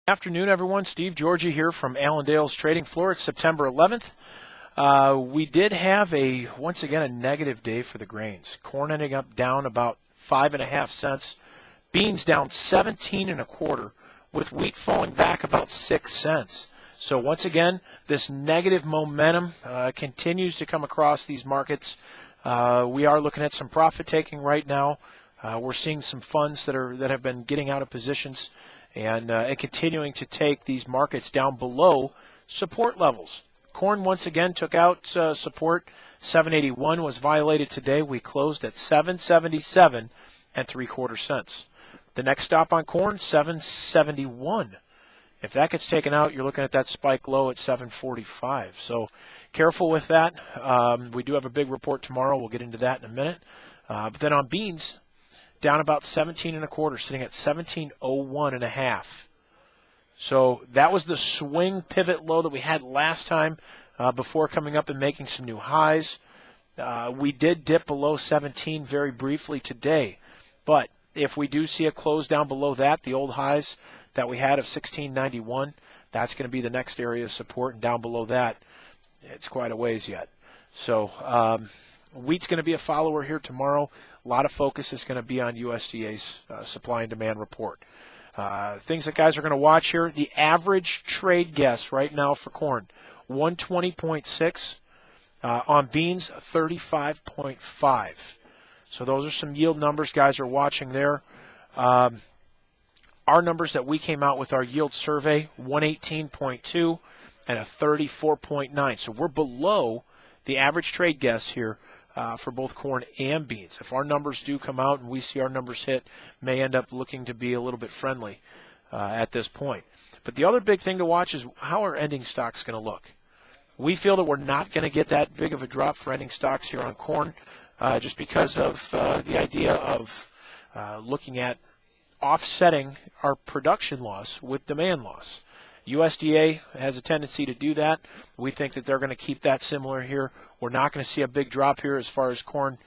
Afternoon, everyone. Steve Georgie here from Allendale's trading floor. It's September 11th. We did have once again a negative day for the grains. Corn ending up down about 5.5 cents. Beans down 17 and a quarter, with wheat falling back about 6 cents. So once again, this negative momentum continues to come across these markets. We are looking at some profit taking right now. We're seeing some funds that have been getting out of positions and continuing to take these markets down below support levels. Corn once again took out support. 781 was violated today. We closed at 777 and 3/4 cents. The next stop on corn, 771. If that gets taken out, you're looking at that spike low at 745. So careful with that. We do have a big report tomorrow. We'll get into that in a minute. But then on beans, down about 17 and a quarter, sitting at 1701 and a half. So that was the swing pivot low that we had last time before coming up and making some new highs. We did dip below 17 very briefly today, but if we do see a close down below that, the old highs that we had of 1691, that's going to be the next area of support, and down below that, it's quite a ways yet. So wheat's going to be a follower here tomorrow. A lot of focus is going to be on USDA's supply and demand report. Things that guys are going to watch here, the average trade guess right now for corn, 120.6. On beans, 35.5. So those are some yield numbers guys are watching there. Our numbers that we came out with our yield survey, 118.2 and a 34.9. So we're below the average trade guess here for both corn and beans. If our numbers do come out and we see our numbers hit, may end up looking to be a little bit friendly at this point. But the other big thing to watch is how are ending stocks going to look. We feel that we're not going to get that big of a drop for ending stocks here on corn just because of the idea of looking at offsetting our production loss with demand loss. USDA has a tendency to do that. We think that they're going to keep that similar here. We're not going to see a big drop here as far as corn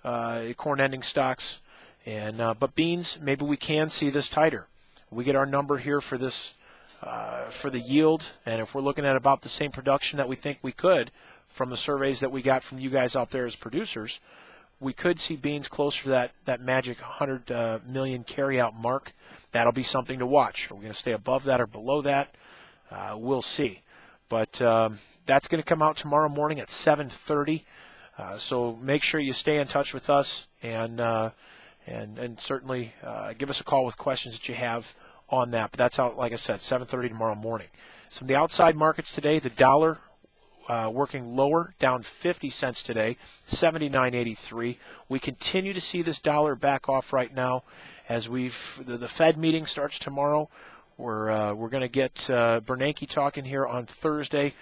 ending stocks. But beans, maybe we can see this tighter. We get our number here for this for the yield, and if we're looking at about the same production that we think we could from the surveys that we got from you guys out there as producers, we could see beans closer to that magic 100 million carryout mark. That'll be something to watch. Are we going to stay above that or below that? We'll see. But that's going to come out tomorrow morning at 7:30. So make sure you stay in touch with us and certainly give us a call with questions that you have on that. But that's out, like I said, 7:30 tomorrow morning. Some of the outside markets today, the dollar working lower, down 50 cents today, 79.83. We continue to see this dollar back off right now as the Fed meeting starts tomorrow. We're going to get Bernanke talking here on Thursday,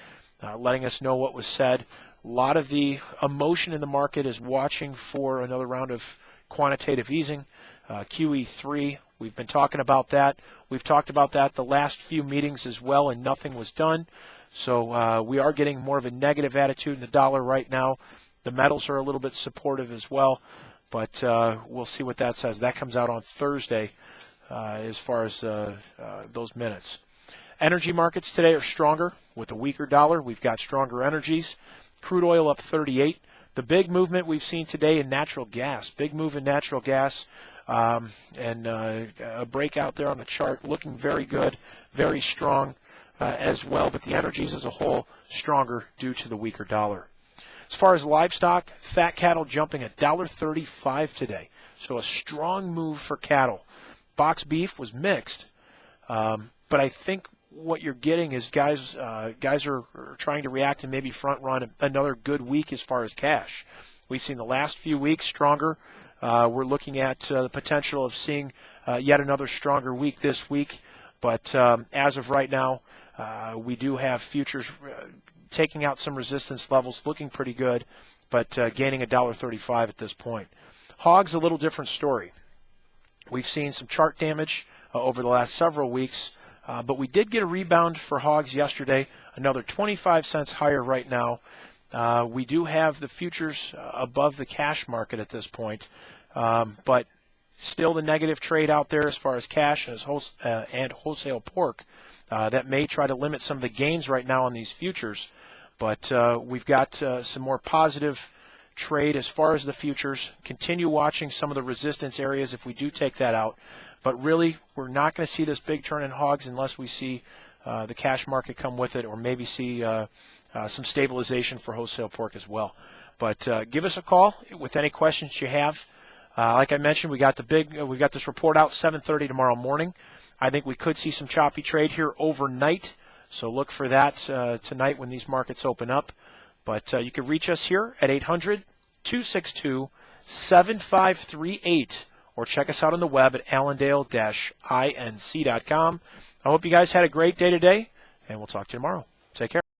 letting us know what was said. A lot of the emotion in the market is watching for another round of quantitative easing, QE3. We've been talking about that. We've talked about that the last few meetings as well, and nothing was done. So we are getting more of a negative attitude in the dollar right now. The metals are a little bit supportive as well, but we'll see what that says. That comes out on Thursday as far as those minutes. Energy markets today are stronger with a weaker dollar. We've got stronger energies. Crude oil up 38. The big movement we've seen today in natural gas, big move in natural gas, and a breakout there on the chart, looking very good, very strong as well. But the energies as a whole stronger due to the weaker dollar. As far as livestock, fat cattle jumping $1.35 today. So a strong move for cattle. Box beef was mixed, but I think what you're getting is guys are trying to react and maybe front run another good week as far as cash. We've seen the last few weeks stronger. We're looking at the potential of seeing yet another stronger week this week. But as of right now, we do have futures taking out some resistance levels, looking pretty good, but gaining $1.35 at this point. Hogs, a little different story. We've seen some chart damage over the last several weeks, but we did get a rebound for hogs yesterday, another 25 cents higher right now. We do have the futures above the cash market at this point, but still the negative trade out there as far as cash and wholesale pork. That may try to limit some of the gains right now on these futures. But we've got some more positive trade as far as the futures. Continue watching some of the resistance areas if we do take that out. But really, we're not going to see this big turn in hogs unless we see the cash market come with it, or maybe see some stabilization for wholesale pork as well. But give us a call with any questions you have. Like I mentioned, we got this report out 7:30 tomorrow morning. I think we could see some choppy trade here overnight. So look for that tonight when these markets open up. But you can reach us here at 800-262-7538, or check us out on the web at allendale-inc.com. I hope you guys had a great day today, and we'll talk to you tomorrow. Take care.